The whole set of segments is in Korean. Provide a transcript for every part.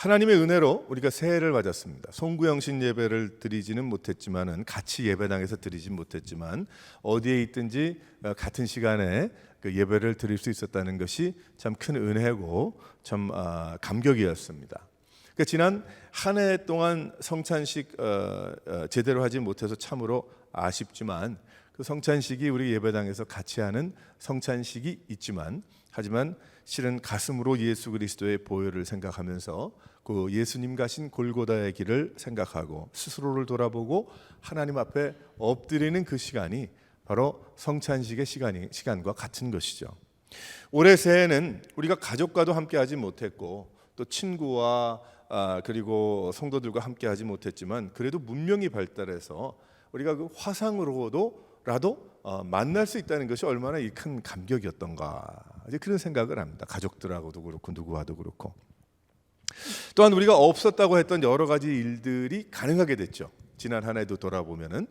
하나님의 은혜로 우리가 새해를 맞았습니다. 송구영신 예배를 드리지는 못했지만은 같이 예배당에서 드리진 못했지만 어디에 있든지 같은 시간에 그 예배를 드릴 수 있었다는 것이 참 큰 은혜고 참 감격이었습니다. 그러니까 지난 한 해 동안 성찬식 제대로 하지 못해서 참으로 아쉽지만 그 성찬식이 우리 예배당에서 같이 하는 성찬식이 있지만 하지만 실은 가슴으로 예수 그리스도의 보혈을 생각하면서 그 예수님 가신 골고다의 길을 생각하고 스스로를 돌아보고 하나님 앞에 엎드리는 그 시간이 바로 성찬식의 시간과 같은 것이죠. 올해 새해는 우리가 가족과도 함께하지 못했고 또 친구와 그리고 성도들과 함께하지 못했지만 그래도 문명이 발달해서 우리가 그 화상으로라도 만날 수 있다는 것이 얼마나 큰 감격이었던가 이제 그런 생각을 합니다. 가족들하고도 그렇고 누구와도 그렇고 또한 우리가 없었다고 했던 여러 가지 일들이 가능하게 됐죠. 지난 한 해도 돌아보면은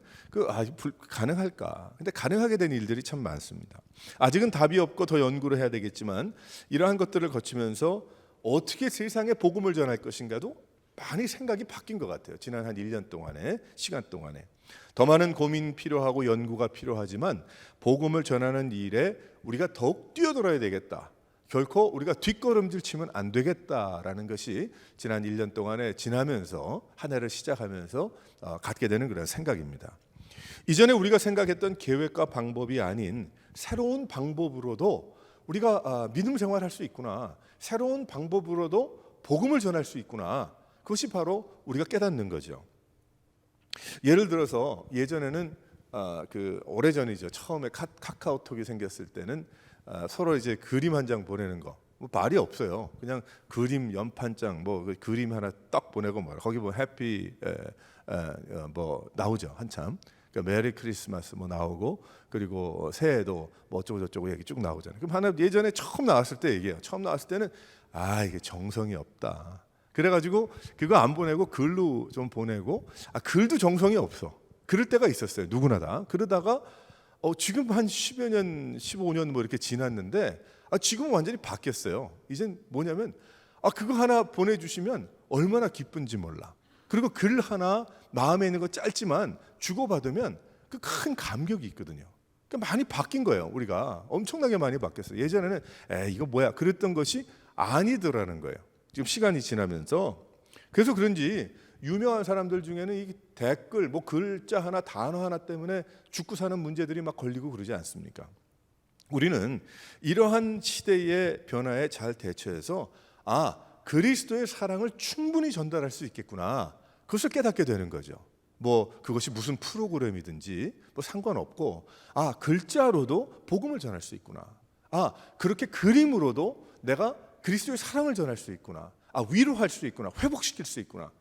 가능할까? 근데 가능하게 된 일들이 참 많습니다. 아직은 답이 없고 더 연구를 해야 되겠지만 이러한 것들을 거치면서 어떻게 세상에 복음을 전할 것인가도 많이 생각이 바뀐 것 같아요. 지난 한 1년 동안에 시간 동안에 더 많은 고민 필요하고 연구가 필요하지만 복음을 전하는 일에 우리가 더욱 뛰어들어야 되겠다. 결코 우리가 뒷걸음질 치면 안 되겠다라는 것이 지난 1년 동안에 지나면서 한 해를 시작하면서 갖게 되는 그런 생각입니다. 이전에 우리가 생각했던 계획과 방법이 아닌 새로운 방법으로도 우리가 믿음 생활할 수 있구나. 새로운 방법으로도 복음을 전할 수 있구나. 그것이 바로 우리가 깨닫는 거죠. 예를 들어서 예전에는 오래전이죠. 처음에 카카오톡이 생겼을 때는 서로 이제 그림 한 장 보내는 거 뭐 말이 없어요. 그냥 그림 연판장 뭐 그림 하나 딱 보내고 뭐 거기 뭐 해피 뭐 나오죠. 한참. 그러니까 메리 크리스마스 뭐 나오고 그리고 새해도 뭐 어쩌고 저쩌고 얘기 쭉 나오잖아요. 그럼 하나 예전에 처음 나왔을 때 얘기해요. 처음 나왔을 때는 이게 정성이 없다. 그래가지고 그거 안 보내고 글로 좀 보내고 글도 정성이 없어. 그럴 때가 있었어요. 누구나 다. 그러다가 지금 한 10여 년, 15년 뭐 이렇게 지났는데 지금은 완전히 바뀌었어요. 이젠 뭐냐면 그거 하나 보내주시면 얼마나 기쁜지 몰라. 그리고 글 하나 마음에 있는 거 짧지만 주고받으면 그 큰 감격이 있거든요. 그러니까 많이 바뀐 거예요. 우리가 엄청나게 많이 바뀌었어요. 예전에는 이거 뭐야 그랬던 것이 아니더라는 거예요. 지금 시간이 지나면서 그래서 그런지 유명한 사람들 중에는 이 댓글 뭐 글자 하나 단어 하나 때문에 죽고 사는 문제들이 막 걸리고 그러지 않습니까? 우리는 이러한 시대의 변화에 잘 대처해서 그리스도의 사랑을 충분히 전달할 수 있겠구나. 그것을 깨닫게 되는 거죠. 뭐 그것이 무슨 프로그램이든지 뭐 상관없고 글자로도 복음을 전할 수 있구나. 그렇게 그림으로도 내가 그리스도의 사랑을 전할 수 있구나. 위로할 수 있구나. 회복시킬 수 있구나.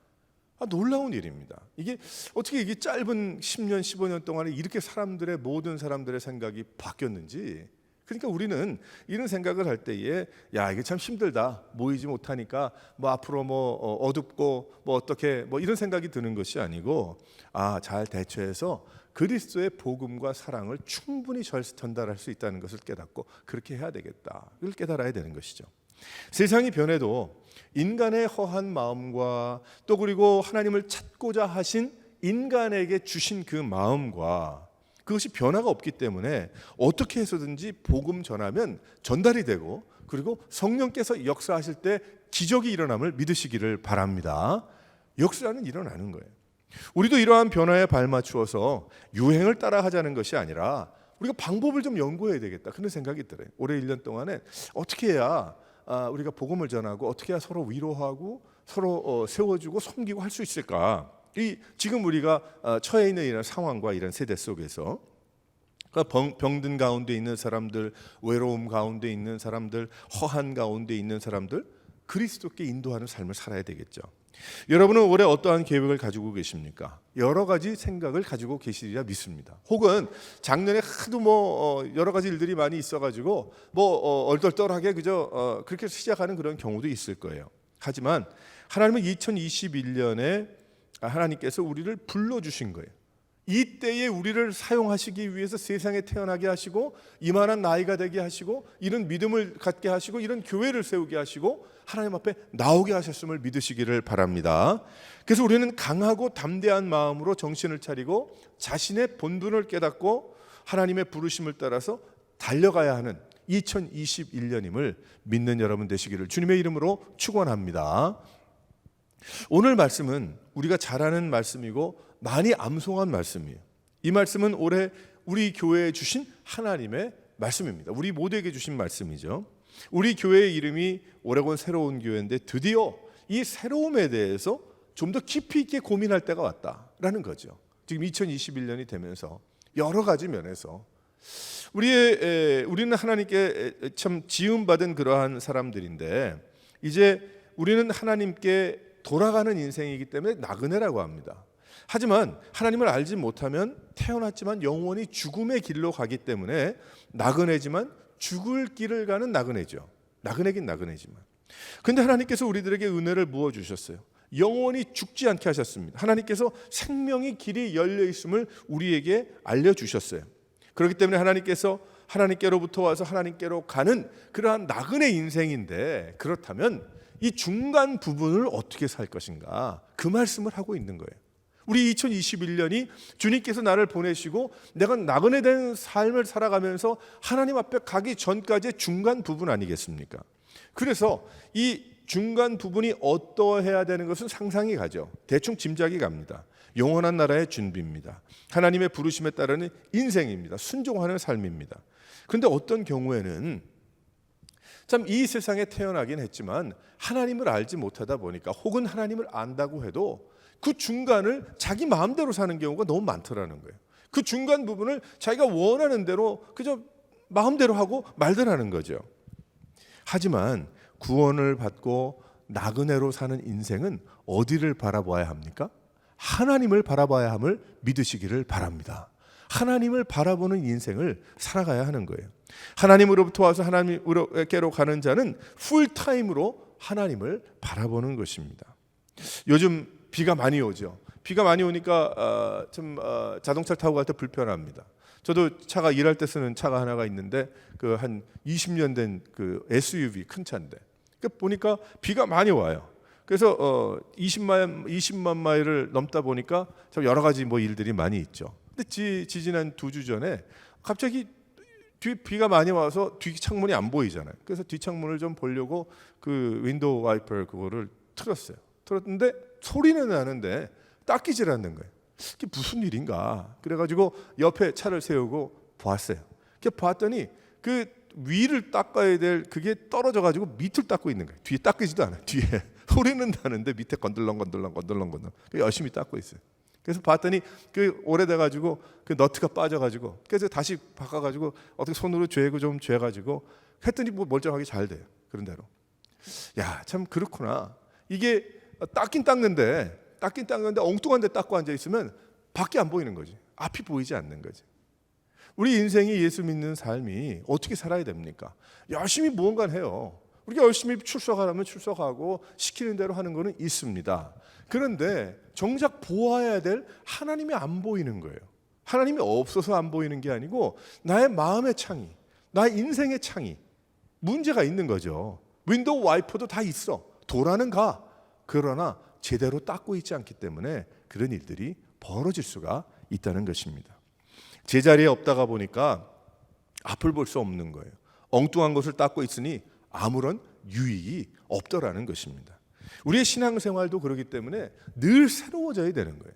놀라운 일입니다. 이게 어떻게 이게 짧은 10년, 15년 동안에 이렇게 모든 사람들의 생각이 바뀌었는지. 그러니까 우리는 이런 생각을 할 때에 이게 참 힘들다. 모이지 못하니까 뭐 앞으로 뭐 어둡고 뭐 어떻게 뭐 이런 생각이 드는 것이 아니고 잘 대처해서 그리스도의 복음과 사랑을 충분히 전달할 수 있다는 것을 깨닫고 그렇게 해야 되겠다. 이걸 깨달아야 되는 것이죠. 세상이 변해도 인간의 허한 마음과 또 그리고 하나님을 찾고자 하신 인간에게 주신 그 마음과 그것이 변화가 없기 때문에 어떻게 해서든지 복음 전하면 전달이 되고 그리고 성령께서 역사하실 때 기적이 일어남을 믿으시기를 바랍니다. 역사는 일어나는 거예요. 우리도 이러한 변화에 발맞추어서 유행을 따라하자는 것이 아니라 우리가 방법을 좀 연구해야 되겠다 그런 생각이 들어요. 올해 1년 동안에 어떻게 해야 우리가 복음을 전하고 어떻게 해야 서로 위로하고 서로 세워주고 섬기고 할 수 있을까? 지금 우리가 처해 있는 이런 상황과 이런 세대 속에서 병든 가운데 있는 사람들, 외로움 가운데 있는 사람들, 허한 가운데 있는 사람들 그리스도께 인도하는 삶을 살아야 되겠죠. 여러분은 올해 어떠한 계획을 가지고 계십니까? 여러 가지 생각을 가지고 계시리라 믿습니다. 혹은 작년에 하도 여러 가지 일들이 많이 있어가지고 얼떨떨하게 그저 그렇게 시작하는 그런 경우도 있을 거예요. 하지만 하나님은 2021년에 하나님께서 우리를 불러주신 거예요. 이때에 우리를 사용하시기 위해서 세상에 태어나게 하시고 이만한 나이가 되게 하시고 이런 믿음을 갖게 하시고 이런 교회를 세우게 하시고 하나님 앞에 나오게 하셨음을 믿으시기를 바랍니다. 그래서 우리는 강하고 담대한 마음으로 정신을 차리고 자신의 본분을 깨닫고 하나님의 부르심을 따라서 달려가야 하는 2021년임을 믿는 여러분 되시기를 주님의 이름으로 축원합니다. 오늘 말씀은 우리가 잘 아는 말씀이고 많이 암송한 말씀이에요. 이 말씀은 올해 우리 교회에 주신 하나님의 말씀입니다. 우리 모두에게 주신 말씀이죠. 우리 교회의 이름이 오레곤 새로운 교회인데 드디어 이 새로움에 대해서 좀 더 깊이 있게 고민할 때가 왔다라는 거죠. 지금 2021년이 되면서 여러 가지 면에서 우리는 하나님께 참 지음받은 그러한 사람들인데 이제 우리는 하나님께 돌아가는 인생이기 때문에 나그네라고 합니다. 하지만 하나님을 알지 못하면 태어났지만 영원히 죽음의 길로 가기 때문에 나그네지만 죽을 길을 가는 나그네죠. 나그네긴 나그네지만. 근데 하나님께서 우리들에게 은혜를 부어주셨어요. 영원히 죽지 않게 하셨습니다. 하나님께서 생명의 길이 열려 있음을 우리에게 알려주셨어요. 그렇기 때문에 하나님께서 하나님께로부터 와서 하나님께로 가는 그러한 나그네 인생인데 그렇다면 이 중간 부분을 어떻게 살 것인가 그 말씀을 하고 있는 거예요. 우리 2021년이 주님께서 나를 보내시고 내가 나그네 된 삶을 살아가면서 하나님 앞에 가기 전까지의 중간 부분 아니겠습니까? 그래서 이 중간 부분이 어떠해야 되는 것은 상상이 가죠. 대충 짐작이 갑니다. 영원한 나라의 준비입니다. 하나님의 부르심에 따르는 인생입니다. 순종하는 삶입니다. 그런데 어떤 경우에는 참 이 세상에 태어나긴 했지만 하나님을 알지 못하다 보니까 혹은 하나님을 안다고 해도 그 중간을 자기 마음대로 사는 경우가 너무 많더라는 거예요. 그 중간 부분을 자기가 원하는 대로 그저 마음대로 하고 말더라는 거죠. 하지만 구원을 받고 나그네로 사는 인생은 어디를 바라봐야 합니까? 하나님을 바라봐야 함을 믿으시기를 바랍니다. 하나님을 바라보는 인생을 살아가야 하는 거예요. 하나님으로부터 와서 하나님께로 가는 자는 풀타임으로 하나님을 바라보는 것입니다. 요즘 비가 많이 오죠. 비가 많이 오니까 자동차를 타고 갈 때 불편합니다. 저도 차가 일할 때 쓰는 차가 하나가 있는데 그 한 20년 된 그 SUV 큰 차인데 보니까 비가 많이 와요. 그래서 20만 마일을 넘다 보니까 참 여러 가지 뭐 일들이 많이 있죠. 근데 지난 2주 전에 갑자기 비가 많이 와서 뒤 창문이 안 보이잖아요. 그래서 뒤 창문을 좀 보려고 그 윈도우 와이퍼 그거를 틀었어요. 틀었는데 소리는 나는데 닦이질 않는 거예요. 이게 무슨 일인가? 그래가지고 옆에 차를 세우고 보았어요. 봤더니 그 위를 닦아야 될 그게 떨어져가지고 밑을 닦고 있는 거예요. 뒤에 닦이지도 않아요. 뒤에 소리는 나는데 밑에 건들렁건들렁 열심히 닦고 있어요. 그래서 봤더니 그 오래돼가지고 그 너트가 빠져가지고 그래서 다시 바꿔가지고 어떻게 손으로 죄고 좀 죄가지고 했더니 뭐 멀쩡하게 잘 돼요. 그런 대로. 야, 참 그렇구나. 이게 닦긴 닦는데 엉뚱한 데 닦고 앉아 있으면 밖이 안 보이는 거지. 앞이 보이지 않는 거지. 우리 인생이 예수 믿는 삶이 어떻게 살아야 됩니까? 열심히 무언가를 해요. 우리가 열심히 출석하라면 출석하고 시키는 대로 하는 거는 있습니다. 그런데 정작 보아야 될 하나님이 안 보이는 거예요. 하나님이 없어서 안 보이는 게 아니고 나의 마음의 창이, 나의 인생의 창이 문제가 있는 거죠. 윈도우 와이퍼도 다 있어. 도라는 가. 그러나 제대로 닦고 있지 않기 때문에 그런 일들이 벌어질 수가 있다는 것입니다. 제자리에 없다가 보니까 앞을 볼 수 없는 거예요. 엉뚱한 것을 닦고 있으니 아무런 유익이 없더라는 것입니다. 우리의 신앙생활도 그렇기 때문에 늘 새로워져야 되는 거예요.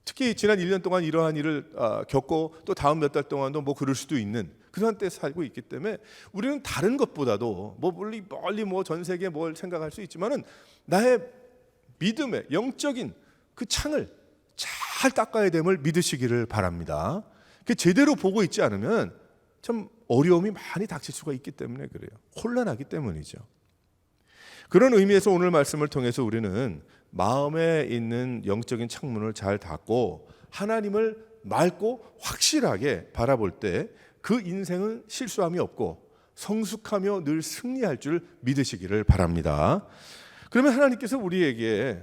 특히 지난 1년 동안 이러한 일을 겪고 또 다음 몇 달 동안도 뭐 그럴 수도 있는 그런 때 살고 있기 때문에 우리는 다른 것보다도 뭐 멀리 뭐 전 세계에 뭘 생각할 수 있지만은 나의 믿음의 영적인 그 창을 잘 닦아야 됨을 믿으시기를 바랍니다. 그 제대로 보고 있지 않으면 참 어려움이 많이 닥칠 수가 있기 때문에 그래요. 혼란하기 때문이죠. 그런 의미에서 오늘 말씀을 통해서 우리는 마음에 있는 영적인 창문을 잘 닫고 하나님을 맑고 확실하게 바라볼 때 그 인생은 실수함이 없고 성숙하며 늘 승리할 줄 믿으시기를 바랍니다. 그러면 하나님께서 우리에게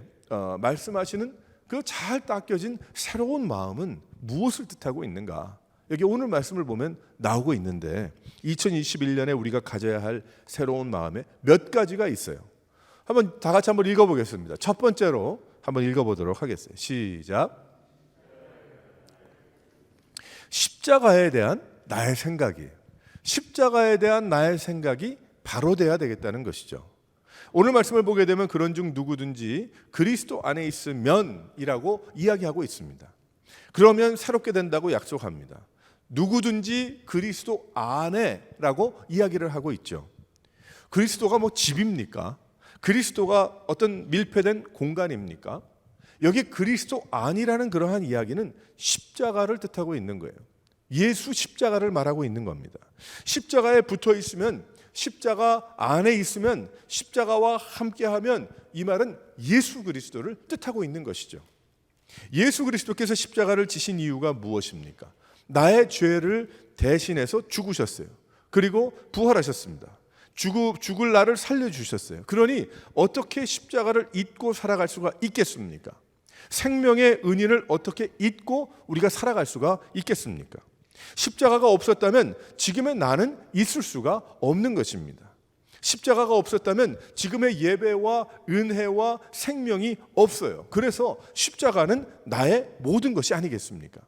말씀하시는 그 잘 닦여진 새로운 마음은 무엇을 뜻하고 있는가? 여기 오늘 말씀을 보면 나오고 있는데 2021년에 우리가 가져야 할 새로운 마음에 몇 가지가 있어요. 한번 다 같이 한번 읽어보겠습니다. 첫 번째로 한번 읽어보도록 하겠어요. 시작. 십자가에 대한 나의 생각이에요. 십자가에 대한 나의 생각이 바로 돼야 되겠다는 것이죠. 오늘 말씀을 보게 되면 그런 중 누구든지 그리스도 안에 있으면이라고 이야기하고 있습니다. 그러면 새롭게 된다고 약속합니다. 누구든지 그리스도 안에라고 이야기를 하고 있죠. 그리스도가 뭐 집입니까? 그리스도가 어떤 밀폐된 공간입니까? 여기 그리스도 안이라는 그러한 이야기는 십자가를 뜻하고 있는 거예요. 예수 십자가를 말하고 있는 겁니다. 십자가에 붙어 있으면, 십자가 안에 있으면, 십자가와 함께하면 이 말은 예수 그리스도를 뜻하고 있는 것이죠. 예수 그리스도께서 십자가를 지신 이유가 무엇입니까? 나의 죄를 대신해서 죽으셨어요. 그리고 부활하셨습니다. 죽을 나를 살려주셨어요. 그러니 어떻게 십자가를 잊고 살아갈 수가 있겠습니까? 생명의 은인을 어떻게 잊고 우리가 살아갈 수가 있겠습니까? 십자가가 없었다면 지금의 나는 있을 수가 없는 것입니다. 십자가가 없었다면 지금의 예배와 은혜와 생명이 없어요. 그래서 십자가는 나의 모든 것이 아니겠습니까?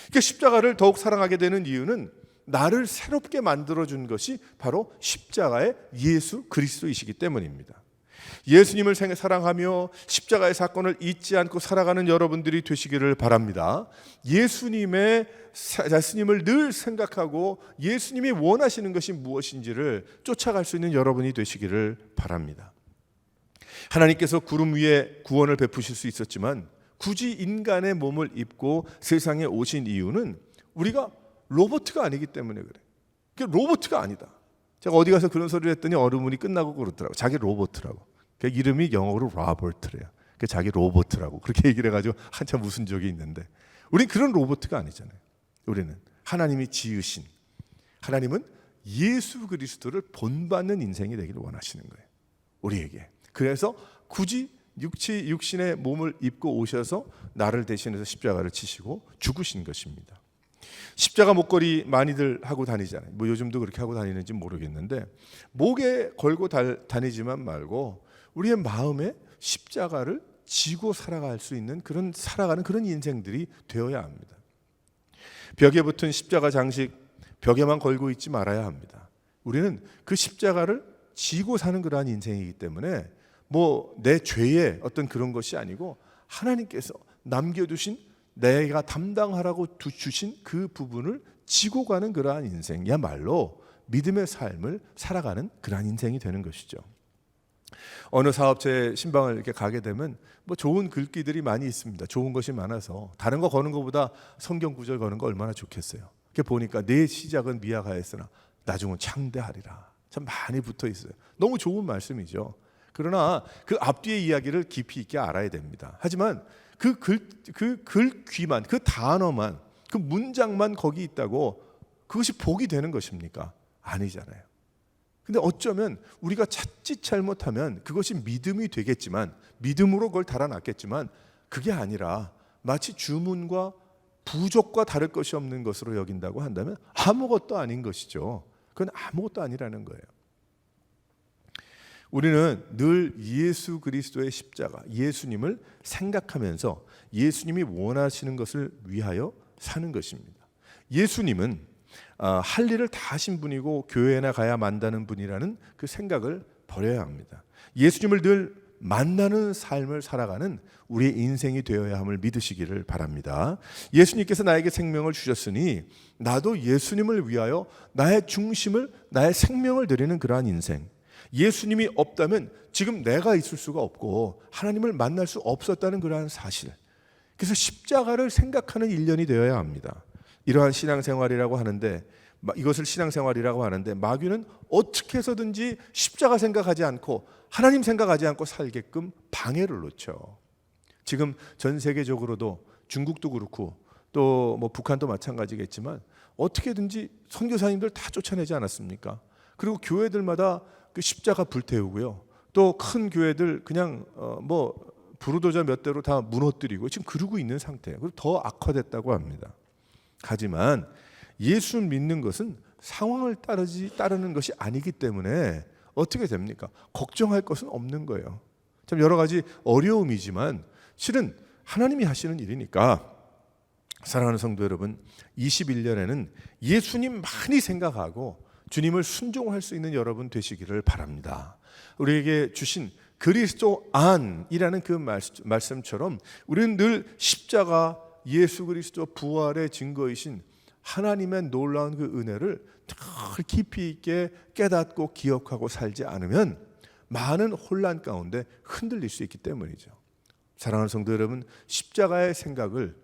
그러니까 십자가를 더욱 사랑하게 되는 이유는 나를 새롭게 만들어준 것이 바로 십자가의 예수 그리스도이시기 때문입니다. 예수님을 사랑하며 십자가의 사건을 잊지 않고 살아가는 여러분들이 되시기를 바랍니다. 예수님을 늘 생각하고 예수님이 원하시는 것이 무엇인지를 쫓아갈 수 있는 여러분이 되시기를 바랍니다. 하나님께서 구름 위에 구원을 베푸실 수 있었지만 굳이 인간의 몸을 입고 세상에 오신 이유는 우리가 로봇가 아니기 때문에 그래. 그게 로봇가 아니다. 제가 어디 가서 그런 소리를 했더니 어른분이 끝나고 그러더라고. 자기 로봇이라고. 그 이름이 영어로 로버트래요. 그 자기 로봇이라고 그렇게 얘기를 해가지고 한참 웃은 적이 있는데, 우린 그런 로봇가 아니잖아요. 우리는 하나님이 지으신, 하나님은 예수 그리스도를 본받는 인생이 되기를 원하시는 거예요, 우리에게. 그래서 굳이 육신의 몸을 입고 오셔서 나를 대신해서 십자가를 치시고 죽으신 것입니다. 십자가 목걸이 많이들 하고 다니잖아요. 뭐 요즘도 그렇게 하고 다니는지 모르겠는데, 목에 걸고 다니지만 말고 우리의 마음에 십자가를 지고 살아갈 수 있는 그런, 살아가는 그런 인생들이 되어야 합니다. 벽에 붙은 십자가 장식 벽에만 걸고 있지 말아야 합니다. 우리는 그 십자가를 지고 사는 그러한 인생이기 때문에 뭐 내 죄의 어떤 그런 것이 아니고 하나님께서 남겨두신, 내가 담당하라고 주신 그 부분을 지고 가는 그러한 인생이야말로 믿음의 삶을 살아가는 그러한 인생이 되는 것이죠. 어느 사업체 신방을 이렇게 가게 되면 뭐 좋은 글귀들이 많이 있습니다. 좋은 것이 많아서 다른 거 거는 것보다 성경 구절 거는 거 얼마나 좋겠어요. 이렇게 보니까 내 시작은 미약하였으나 나중은 창대하리라. 참 많이 붙어 있어요. 너무 좋은 말씀이죠. 그러나 그 앞뒤의 이야기를 깊이 있게 알아야 됩니다. 하지만 그 글귀만, 그 단어만, 그 문장만 거기 있다고 그것이 복이 되는 것입니까? 아니잖아요. 근데 어쩌면 우리가 찾지 잘못하면 그것이 믿음이 되겠지만, 믿음으로 그걸 달아놨겠지만, 그게 아니라 마치 주문과 부족과 다를 것이 없는 것으로 여긴다고 한다면 아무것도 아닌 것이죠. 그건 아무것도 아니라는 거예요. 우리는 늘 예수 그리스도의 십자가, 예수님을 생각하면서 예수님이 원하시는 것을 위하여 사는 것입니다. 예수님은 할 일을 다 하신 분이고 교회나 가야 만다는 분이라는 그 생각을 버려야 합니다. 예수님을 늘 만나는 삶을 살아가는 우리의 인생이 되어야 함을 믿으시기를 바랍니다. 예수님께서 나에게 생명을 주셨으니 나도 예수님을 위하여 나의 중심을, 나의 생명을 드리는 그러한 인생. 예수님이 없다면 지금 내가 있을 수가 없고 하나님을 만날 수 없었다는 그러한 사실. 그래서 십자가를 생각하는 1년이 되어야 합니다. 이러한 신앙생활이라고 하는데, 이것을 신앙생활이라고 하는데 마귀는 어떻게 해서든지 십자가 생각하지 않고 하나님 생각하지 않고 살게끔 방해를 놓죠. 지금 전 세계적으로도 중국도 그렇고 또 뭐 북한도 마찬가지겠지만 어떻게든지 선교사님들 다 쫓아내지 않았습니까? 그리고 교회들마다 그 십자가 불태우고요. 또 큰 교회들 그냥 뭐 부르도자 몇 대로 다 무너뜨리고 지금 그러고 있는 상태예요. 그리고 더 악화됐다고 합니다. 하지만 예수 믿는 것은 상황을 따르는 것이 아니기 때문에 어떻게 됩니까? 걱정할 것은 없는 거예요. 참 여러 가지 어려움이지만 실은 하나님이 하시는 일이니까, 사랑하는 성도 여러분, 21년에는 예수님 많이 생각하고 주님을 순종할 수 있는 여러분 되시기를 바랍니다. 우리에게 주신 그리스도 안이라는 그 말씀처럼 우리는 늘 십자가, 예수 그리스도 부활의 증거이신 하나님의 놀라운 그 은혜를 늘 깊이 있게 깨닫고 기억하고 살지 않으면 많은 혼란 가운데 흔들릴 수 있기 때문이죠. 사랑하는 성도 여러분, 십자가의 생각을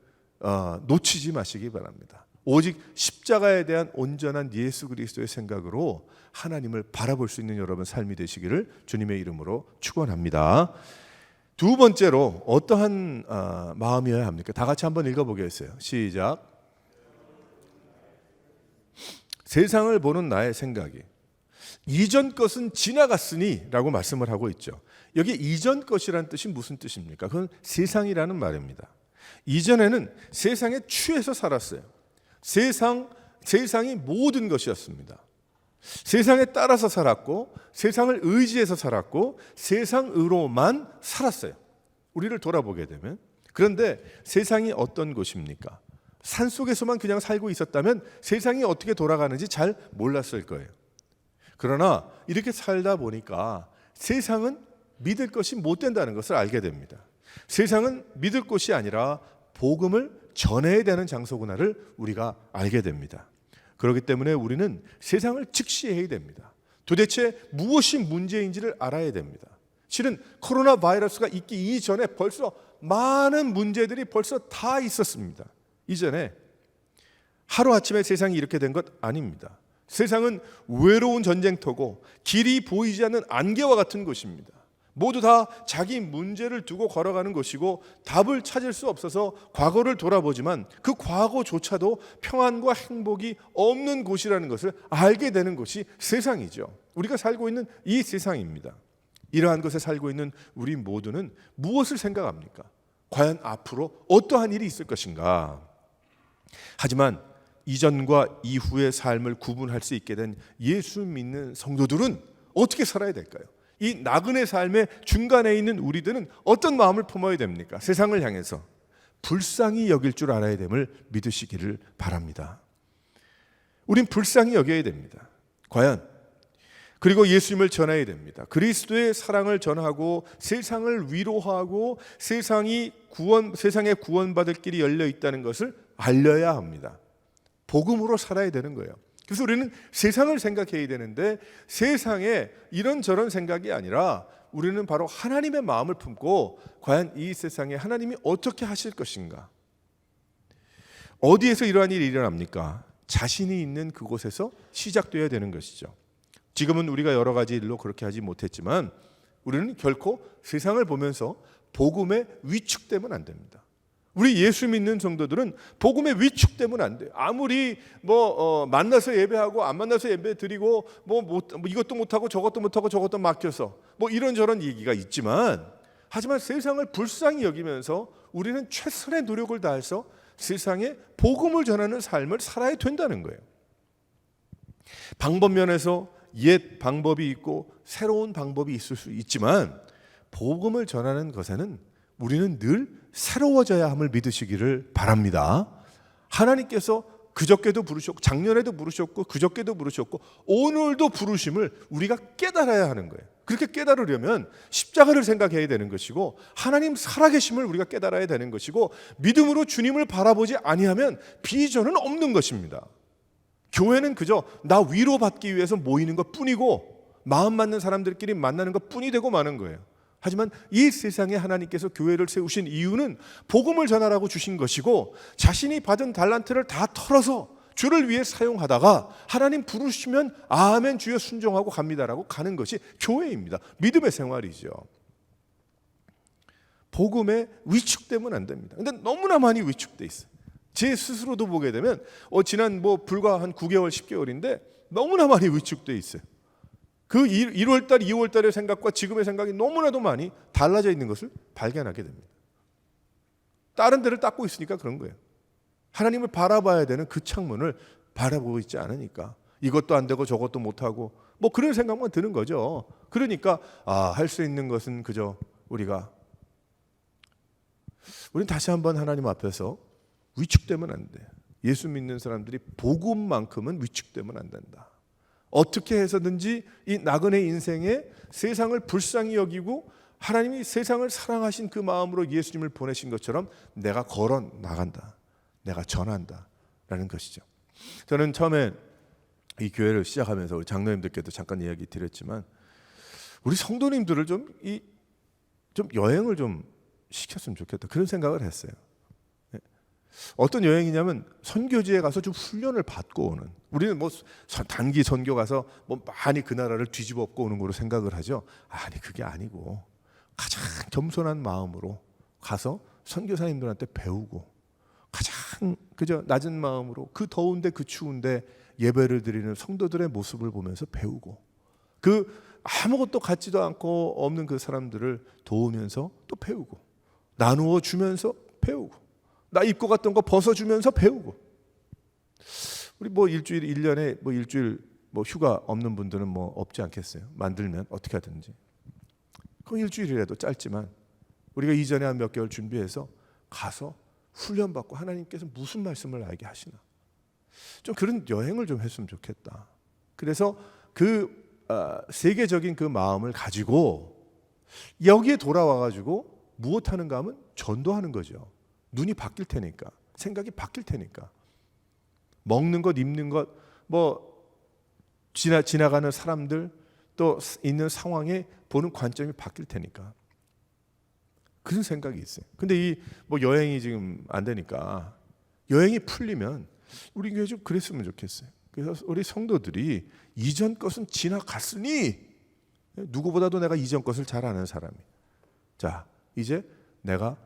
놓치지 마시기 바랍니다. 오직 십자가에 대한 온전한 예수 그리스도의 생각으로 하나님을 바라볼 수 있는 여러분 삶이 되시기를 주님의 이름으로 축원합니다. 두 번째로 어떠한 마음이어야 합니까? 다 같이 한번 읽어보겠어요. 시작. 세상을 보는 나의 생각이 이전 것은 지나갔으니 라고 말씀을 하고 있죠. 여기 이전 것이라는 뜻이 무슨 뜻입니까? 그건 세상이라는 말입니다. 이전에는 세상에 취해서 살았어요. 세상이 모든 것이었습니다. 세상에 따라서 살았고, 세상을 의지해서 살았고, 세상으로만 살았어요. 우리를 돌아보게 되면. 그런데 세상이 어떤 곳입니까? 산속에서만 그냥 살고 있었다면 세상이 어떻게 돌아가는지 잘 몰랐을 거예요. 그러나 이렇게 살다 보니까 세상은 믿을 것이 못 된다는 것을 알게 됩니다. 세상은 믿을 곳이 아니라 복음을 전해야 되는 장소구나를 우리가 알게 됩니다. 그렇기 때문에 우리는 세상을 직시해야 됩니다. 도대체 무엇이 문제인지를 알아야 됩니다. 실은 코로나 바이러스가 있기 이전에 벌써 많은 문제들이 벌써 다 있었습니다. 이전에 하루아침에 세상이 이렇게 된 것 아닙니다. 세상은 외로운 전쟁터고 길이 보이지 않는 안개와 같은 곳입니다. 모두 다 자기 문제를 두고 걸어가는 것이고 답을 찾을 수 없어서 과거를 돌아보지만 그 과거조차도 평안과 행복이 없는 곳이라는 것을 알게 되는 것이 세상이죠. 우리가 살고 있는 이 세상입니다. 이러한 곳에 살고 있는 우리 모두는 무엇을 생각합니까? 과연 앞으로 어떠한 일이 있을 것인가? 하지만 이전과 이후의 삶을 구분할 수 있게 된 예수 믿는 성도들은 어떻게 살아야 될까요? 이 나그네 삶의 중간에 있는 우리들은 어떤 마음을 품어야 됩니까? 세상을 향해서 불쌍히 여길 줄 알아야 됨을 믿으시기를 바랍니다. 우린 불쌍히 여겨야 됩니다. 과연 그리고 예수님을 전해야 됩니다. 그리스도의 사랑을 전하고 세상을 위로하고 세상에 구원받을 길이 열려 있다는 것을 알려야 합니다. 복음으로 살아야 되는 거예요. 그래서 우리는 세상을 생각해야 되는데 세상에 이런저런 생각이 아니라 우리는 바로 하나님의 마음을 품고 과연 이 세상에 하나님이 어떻게 하실 것인가? 어디에서 이러한 일이 일어납니까? 자신이 있는 그곳에서 시작되어야 되는 것이죠. 지금은 우리가 여러 가지 일로 그렇게 하지 못했지만 우리는 결코 세상을 보면서 복음에 위축되면 안 됩니다. 우리 예수 믿는 성도들은 복음에 위축되면 안 돼요. 아무리 만나서 예배하고 안 만나서 예배 드리고 이것도 못하고 저것도 못하고 저것도 맡겨서 이런저런 얘기가 있지만, 하지만 세상을 불쌍히 여기면서 우리는 최선의 노력을 다해서 세상에 복음을 전하는 삶을 살아야 된다는 거예요. 방법면에서 옛 방법이 있고 새로운 방법이 있을 수 있지만 복음을 전하는 것에는 우리는 늘 새로워져야 함을 믿으시기를 바랍니다. 하나님께서 그저께도 부르셨고 작년에도 부르셨고 그저께도 부르셨고 오늘도 부르심을 우리가 깨달아야 하는 거예요. 그렇게 깨달으려면 십자가를 생각해야 되는 것이고 하나님 살아계심을 우리가 깨달아야 되는 것이고 믿음으로 주님을 바라보지 아니하면 비전은 없는 것입니다. 교회는 그저 나 위로받기 위해서 모이는 것뿐이고 마음 맞는 사람들끼리 만나는 것뿐이 되고 마는 거예요. 하지만 이 세상에 하나님께서 교회를 세우신 이유는 복음을 전하라고 주신 것이고 자신이 받은 달란트를 다 털어서 주를 위해 사용하다가 하나님 부르시면 아멘 주여 순종하고 갑니다라고 가는 것이 교회입니다. 믿음의 생활이죠. 복음에 위축되면 안 됩니다. 근데 너무나 많이 위축돼 있어요. 제 스스로도 보게 되면 지난 불과 한 9개월 10개월인데 너무나 많이 위축돼 있어요. 그 1월달, 2월달의 생각과 지금의 생각이 너무나도 많이 달라져 있는 것을 발견하게 됩니다. 다른 데를 닦고 있으니까 그런 거예요. 하나님을 바라봐야 되는 그 창문을 바라보고 있지 않으니까 이것도 안 되고 저것도 못하고 뭐 그런 생각만 드는 거죠. 그러니까 할 수 있는 것은 그저 우리는 다시 한번 하나님 앞에서 위축되면 안 돼. 예수 믿는 사람들이 복음만큼은 위축되면 안 된다. 어떻게 해서든지 이 나그네 인생에 세상을 불쌍히 여기고 하나님이 세상을 사랑하신 그 마음으로 예수님을 보내신 것처럼 내가 걸어 나간다. 내가 전한다. 라는 것이죠. 저는 처음에 이 교회를 시작하면서 우리 장로님들께도 잠깐 이야기 드렸지만 우리 성도님들을 좀 여행을 좀 시켰으면 좋겠다. 그런 생각을 했어요. 어떤 여행이냐면 선교지에 가서 좀 훈련을 받고 오는. 우리는 뭐 단기 선교 가서 뭐 많이 그 나라를 뒤집어 엎고 오는 거로 생각을 하죠. 아니 그게 아니고 가장 겸손한 마음으로 가서 선교사님들한테 배우고 가장 그저 낮은 마음으로 그 더운데 그 추운데 예배를 드리는 성도들의 모습을 보면서 배우고 그 아무것도 갖지도 않고 없는 그 사람들을 도우면서 또 배우고 나누어 주면서 배우고 나 입고 갔던 거 벗어주면서 배우고 우리 뭐 일주일 1년에 뭐 일주일 뭐 휴가 없는 분들은 뭐 없지 않겠어요? 만들면 어떻게 하든지 그 일주일이라도 짧지만 우리가 이전에 한 몇 개월 준비해서 가서 훈련받고 하나님께서 무슨 말씀을 알게 하시나 좀 그런 여행을 좀 했으면 좋겠다. 그래서 그 세계적인 그 마음을 가지고 여기에 돌아와 가지고 무엇 하는가 하면 전도하는 거죠. 눈이 바뀔 테니까 생각이 바뀔 테니까 먹는 것 입는 것 뭐 지나가는 사람들 또 있는 상황에 보는 관점이 바뀔 테니까 그런 생각이 있어요. 근데 이 뭐 여행이 지금 안 되니까 여행이 풀리면 우리 교회 좀 그랬으면 좋겠어요. 그래서 우리 성도들이 이전 것은 지나갔으니 누구보다도 내가 이전 것을 잘 아는 사람이 자 이제 내가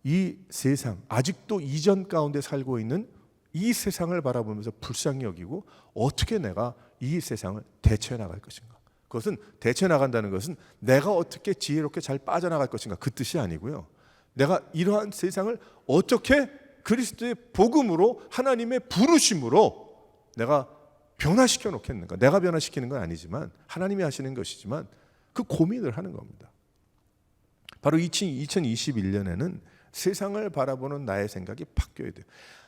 이 세상 아직도 이전 가운데 살고 있는 이 세상을 바라보면서 불쌍히 여기고 어떻게 내가 이 세상을 대처해 나갈 것인가. 그것은 대처해 나간다는 것은 내가 어떻게 지혜롭게 잘 빠져나갈 것인가 그 뜻이 아니고요. 내가 이러한 세상을 어떻게 그리스도의 복음으로 하나님의 부르심으로 내가 변화시켜 놓겠는가. 내가 변화시키는 건 아니지만 하나님이 하시는 것이지만 그 고민을 하는 겁니다. 바로 2021년에는 세상을 바라보는 나의 생각이 바뀌어야 돼요.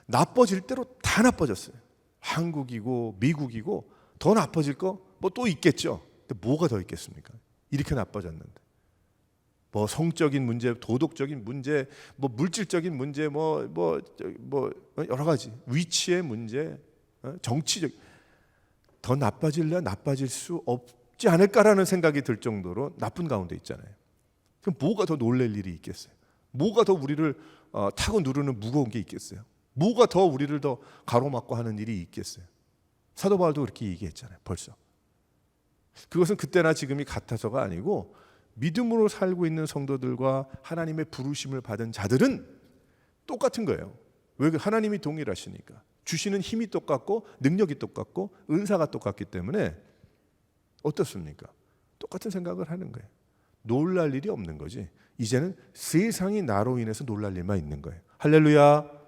나빠질 대로 다 나빠졌어요. 한국이고 미국이고 더 나빠질 거 뭐 또 있겠죠. 근데 뭐가 더 있겠습니까? 이렇게 나빠졌는데. 뭐 성적인 문제, 도덕적인 문제, 뭐 물질적인 문제, 뭐 여러 가지 위치의 문제, 정치적 더 나빠질래 나빠질 수 없지 않을까라는 생각이 들 정도로 나쁜 가운데 있잖아요. 그럼 뭐가 더 놀랄 일이 있겠어요? 뭐가 더 우리를 타고 누르는 무거운 게 있겠어요? 뭐가 더 우리를 더 가로막고 하는 일이 있겠어요? 사도 바울도 그렇게 얘기했잖아요. 벌써. 그것은 그때나 지금이 같아서가 아니고 믿음으로 살고 있는 성도들과 하나님의 부르심을 받은 자들은 똑같은 거예요. 왜? 하나님이 동일하시니까. 주시는 힘이 똑같고 능력이 똑같고 은사가 똑같기 때문에 어떻습니까? 똑같은 생각을 하는 거예요. 놀랄 일이 없는 거지. 이제는 세상이 나로 인해서 놀랄 일만 있는 거예요. 할렐루야.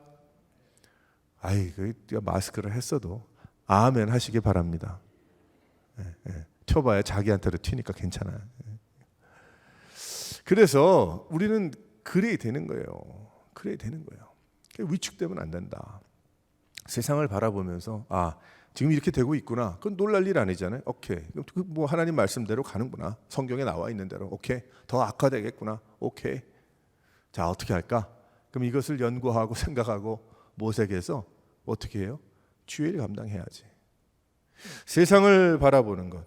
마스크를 했어도 아멘 하시기 바랍니다. 튀어봐야 자기한테도 튀니까 괜찮아요. 그래서 우리는 그래야 되는 거예요. 그래야 되는 거예요. 위축되면 안 된다. 세상을 바라보면서 지금 이렇게 되고 있구나. 그건 놀랄 일 아니잖아요. 오케이. 뭐 하나님 말씀대로 가는구나. 성경에 나와 있는 대로. 오케이. 더 악화되겠구나. 오케이. 자, 어떻게 할까? 그럼 이것을 연구하고 생각하고 모색해서 어떻게 해요? 주일 감당해야지. 세상을 바라보는 것.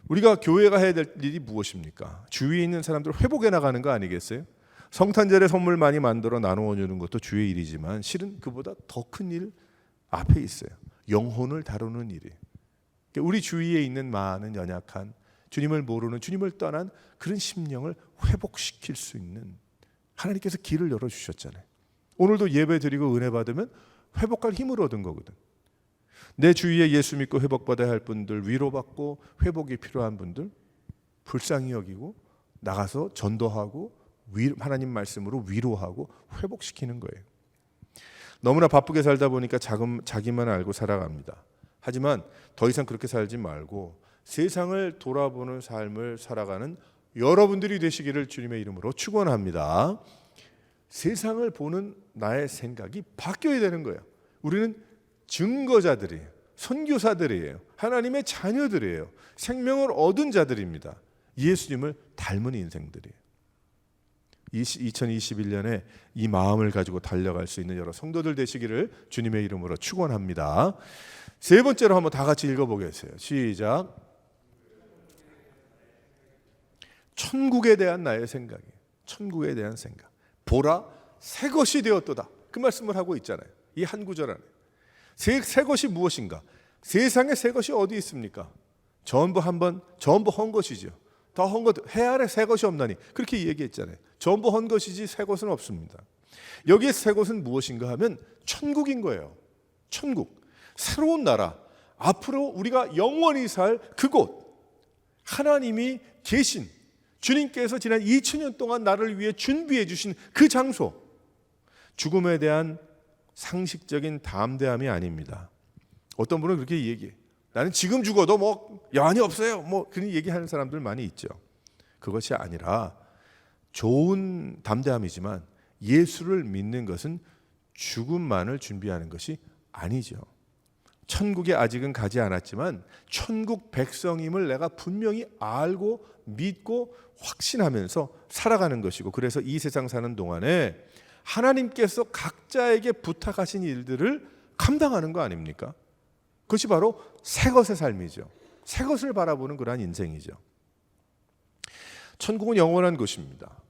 우리가 교회가 해야 될 일이 무엇입니까? 주위에 있는 사람들을 회복해 나가는 거 아니겠어요? 성탄절에 선물 많이 만들어 나누어 주는 것도 주의 일이지만 실은 그보다 더 큰 일 앞에 있어요. 영혼을 다루는 일이. 우리 주위에 있는 많은 연약한 주님을 모르는 주님을 떠난 그런 심령을 회복시킬 수 있는 하나님께서 길을 열어주셨잖아요. 오늘도 예배 드리고 은혜 받으면 회복할 힘을 얻은 거거든. 내 주위에 예수 믿고 회복받아야 할 분들, 위로받고 회복이 필요한 분들 불쌍히 여기고 나가서 전도하고 하나님 말씀으로 위로하고 회복시키는 거예요. 너무나 바쁘게 살다 보니까 자기만 알고 살아갑니다. 하지만 더 이상 그렇게 살지 말고 세상을 돌아보는 삶을 살아가는 여러분들이 되시기를 주님의 이름으로 축원합니다. 세상을 보는 나의 생각이 바뀌어야 되는 거예요. 우리는 증거자들이에요. 선교사들이에요. 하나님의 자녀들이에요. 생명을 얻은 자들입니다. 예수님을 닮은 인생들이에요. 2021년에 이 마음을 가지고 달려갈 수 있는 여러 성도들 되시기를 주님의 이름으로 축원합니다. 세 번째로 한번 다 같이 읽어보겠어요. 시작. 천국에 대한 나의 생각이에요. 천국에 대한 생각. 보라, 새 것이 되었도다. 그 말씀을 하고 있잖아요. 이 한 구절 안에. 새 것이 무엇인가? 세상에 새 것이 어디 있습니까? 전부 헌 것이죠. 더 헌 것, 해 아래 새 것이 없나니 그렇게 얘기했잖아요. 전부 헌 것이지 새 것은 없습니다. 여기에 새 것은 무엇인가 하면 천국인 거예요. 천국, 새로운 나라, 앞으로 우리가 영원히 살 그곳, 하나님이 계신, 주님께서 지난 2000년 동안 나를 위해 준비해 주신 그 장소, 죽음에 대한 상식적인 담대함이 아닙니다. 어떤 분은 그렇게 얘기해. 나는 지금 죽어도 뭐 여한이 없어요. 뭐 그런 얘기하는 사람들 많이 있죠. 그것이 아니라 좋은 담대함이지만 예수를 믿는 것은 죽음만을 준비하는 것이 아니죠. 천국에 아직은 가지 않았지만 천국 백성임을 내가 분명히 알고 믿고 확신하면서 살아가는 것이고, 그래서 이 세상 사는 동안에 하나님께서 각자에게 부탁하신 일들을 감당하는 거 아닙니까? 그것이 바로 새 것의 삶이죠. 새 것을 바라보는 그러한 인생이죠. 천국은 영원한 것입니다.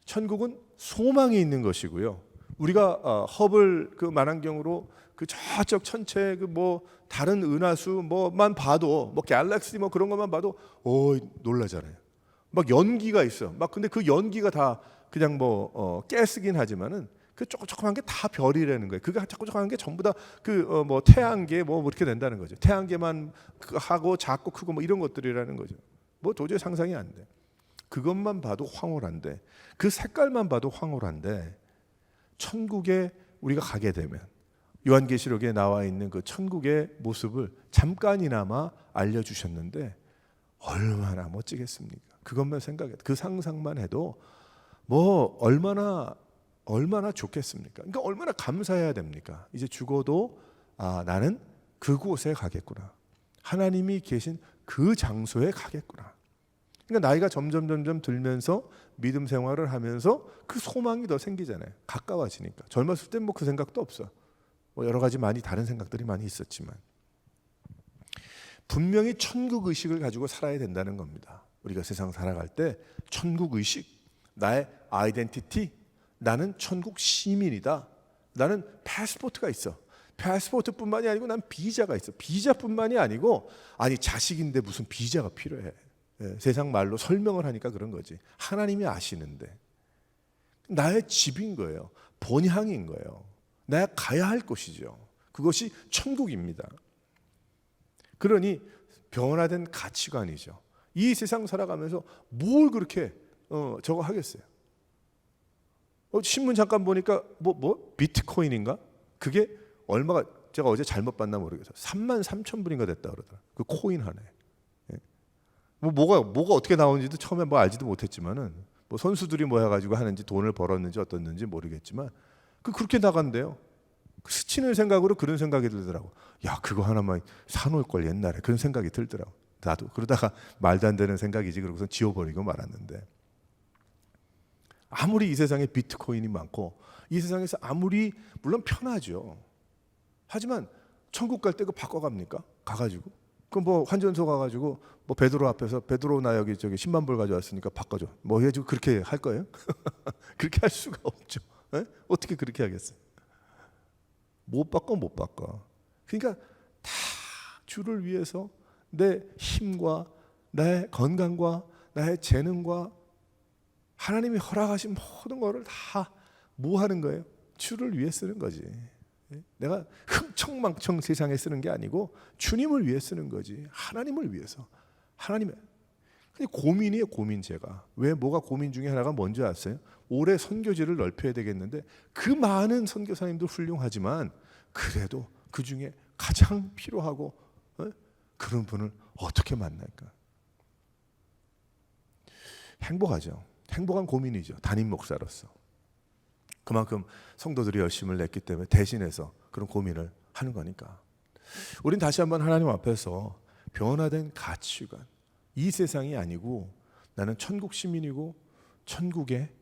천국은 소망이 있는 것이고요. 우리가 허블 그 만환경으로 그 저쪽 천체 그 뭐 다른 은하수 뭐만 봐도 뭐 갤럭시 뭐 그런 것만 봐도 놀라잖아요. 막 연기가 있어. 막 근데 그 연기가 다 그냥 뭐 가스긴 하지만은 그 조그조그한 게 다 별이라는 거예요. 그게 조그조그한 게 전부 다 그 뭐 태양계 뭐 이렇게 된다는 거죠. 태양계만 하고 작고 크고 뭐 이런 것들이라는 거죠. 뭐 도저히 상상이 안 돼. 그것만 봐도 황홀한데, 그 색깔만 봐도 황홀한데, 천국에 우리가 가게 되면 요한계시록에 나와 있는 그 천국의 모습을 잠깐이나마 알려주셨는데 얼마나 멋지겠습니까? 그것만 생각해, 그 상상만 해도 뭐 얼마나 좋겠습니까? 그러니까 얼마나 감사해야 됩니까? 이제 죽어도 나는 그곳에 가겠구나. 하나님이 계신 그 장소에 가겠구나. 그러니까 나이가 점점 들면서 믿음 생활을 하면서 그 소망이 더 생기잖아요. 가까워지니까. 젊었을 땐 뭐 그 생각도 없어. 뭐 여러 가지 다른 생각들이 많이 있었지만 분명히 천국 의식을 가지고 살아야 된다는 겁니다. 우리가 세상 살아갈 때 천국 의식, 나의 아이덴티티, 나는 천국 시민이다. 나는 패스포트가 있어. 패스포트뿐만이 아니고 난 비자가 있어. 비자뿐만이 아니고 자식인데 무슨 비자가 필요해. 세상 말로 설명을 하니까 그런 거지. 하나님이 아시는데 나의 집인 거예요. 본향인 거예요. 내가 가야 할 곳이죠. 그것이 천국입니다. 그러니 변화된 가치관이죠. 이 세상 살아가면서 뭘 그렇게 저거 하겠어요. 신문 잠깐 보니까 뭐 비트코인인가? 그게 얼마가, 제가 어제 잘못 봤나 모르겠어요. 33,000불인가 됐다 그러더라. 그 코인 하나에. 뭐가 어떻게 나오는지도 처음에 뭐 알지도 못했지만은 뭐 선수들이 뭐 해가지고 하는지 돈을 벌었는지 어떻는지 모르겠지만 그렇게 나간대요. 스치는 생각으로 그런 생각이 들더라고. 야, 그거 하나만 사놓을 걸 옛날에, 그런 생각이 들더라고. 나도 그러다가 말도 안 되는 생각이지 그러고서 지워버리고 말았는데, 아무리 이 세상에 비트코인이 많고 이 세상에서 아무리 물론 편하죠. 하지만 천국 갈 때 그거 바꿔갑니까? 가가지고 그 뭐 환전소 가가지고 뭐 베드로 앞에서 베드로 나 여기 저기 10만 불 가져왔으니까 바꿔줘. 뭐 해가지고 그렇게 할 거예요? 그렇게 할 수가 없죠. 에? 어떻게 그렇게 하겠어요? 못 바꿔. 그러니까 다 주를 위해서 내 힘과 나의 건강과 나의 재능과 하나님이 허락하신 모든 것을 다 뭐 하는 거예요? 주를 위해 쓰는 거지. 내가 흥청망청 세상에 쓰는 게 아니고 주님을 위해 쓰는 거지. 하나님을 위해서. 하나님의 고민이에요. 고민. 제가 왜 뭐가 고민 중에 하나가 뭔지 아세요? 올해 선교지를 넓혀야 되겠는데 그 많은 선교사님도 훌륭하지만 그래도 그 중에 가장 필요하고 그런 분을 어떻게 만날까? 행복하죠. 행복한 고민이죠. 담임 목사로서. 그만큼 성도들이 열심을 냈기 때문에 대신해서 그런 고민을 하는 거니까. 우린 다시 한번 하나님 앞에서 변화된 가치관, 이 세상이 아니고 나는 천국 시민이고 천국에,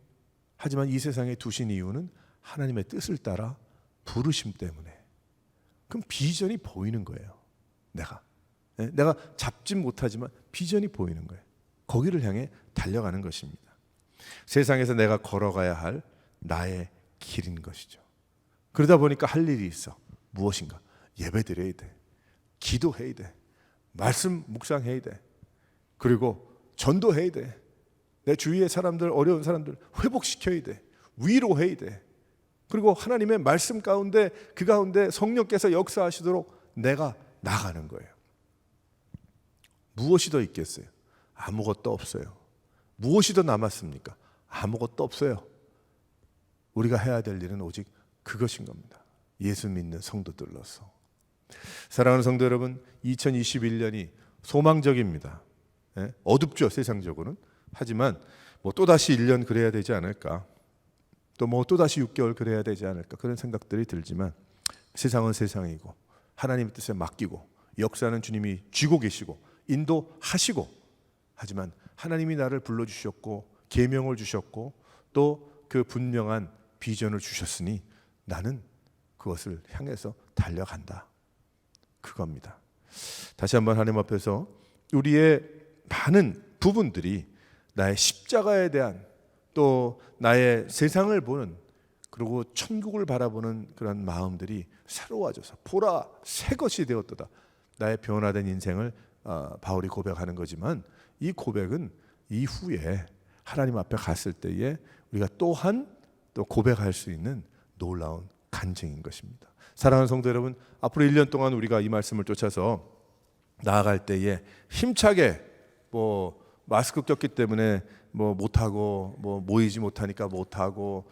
하지만 이 세상에 두신 이유는 하나님의 뜻을 따라 부르심 때문에. 그럼 비전이 보이는 거예요. 내가 잡지 못하지만 비전이 보이는 거예요. 거기를 향해 달려가는 것입니다. 세상에서 내가 걸어가야 할 나의 길인 것이죠. 그러다 보니까 할 일이 있어. 무엇인가? 예배드려야 돼. 기도해야 돼. 말씀 묵상해야 돼. 그리고 전도해야 돼. 내 주위의 사람들, 어려운 사람들 회복시켜야 돼. 위로해야 돼. 그리고 하나님의 말씀 가운데, 그 가운데 성령께서 역사하시도록 내가 나가는 거예요. 무엇이 더 있겠어요? 아무것도 없어요. 무엇이 더 남았습니까? 아무것도 없어요. 우리가 해야 될 일은 오직 그것인 겁니다. 예수 믿는 성도들로서. 사랑하는 성도 여러분, 2021년이 소망적입니다. 어둡죠, 세상적으로는. 하지만 또다시 1년 그래야 되지 않을까, 또 또다시 6개월 그래야 되지 않을까, 그런 생각들이 들지만 세상은 세상이고 하나님의 뜻에 맡기고 역사는 주님이 쥐고 계시고 인도하시고, 하지만 하나님이 나를 불러주셨고 계명을 주셨고 또 그 분명한 비전을 주셨으니 나는 그것을 향해서 달려간다, 그겁니다. 다시 한번 하나님 앞에서 우리의 많은 부분들이 나의 십자가에 대한, 또 나의 세상을 보는, 그리고 천국을 바라보는 그런 마음들이 새로워져서 보라 새 것이 되었도다. 나의 변화된 인생을 바울이 고백하는 거지만, 이 고백은 이후에 하나님 앞에 갔을 때에 우리가 또한 또 고백할 수 있는 놀라운 간증인 것입니다. 사랑하는 성도 여러분, 앞으로 1년 동안 우리가 이 말씀을 쫓아서 나아갈 때에 힘차게 마스크 꼈기 때문에 못하고, 모이지 못하니까 못하고,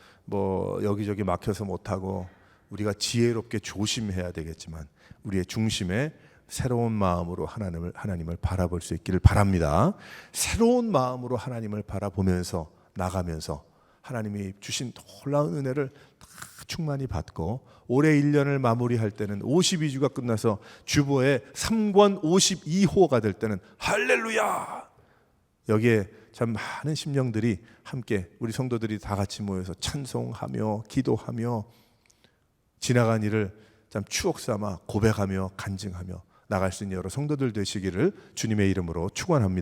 여기저기 막혀서 못하고, 우리가 지혜롭게 조심해야 되겠지만 우리의 중심에 새로운 마음으로 하나님을 바라볼 수 있기를 바랍니다. 새로운 마음으로 하나님을 바라보면서 나가면서 하나님이 주신 놀라운 은혜를 다 충만히 받고, 올해 1년을 마무리할 때는 52주가 끝나서 주보의 3권 52호가 될 때는 할렐루야! 여기에 참 많은 심령들이 함께, 우리 성도들이 다 같이 모여서 찬송하며 기도하며 지나간 일을 참 추억 삼아 고백하며 간증하며 나갈 수 있는 여러 성도들 되시기를 주님의 이름으로 축원합니다.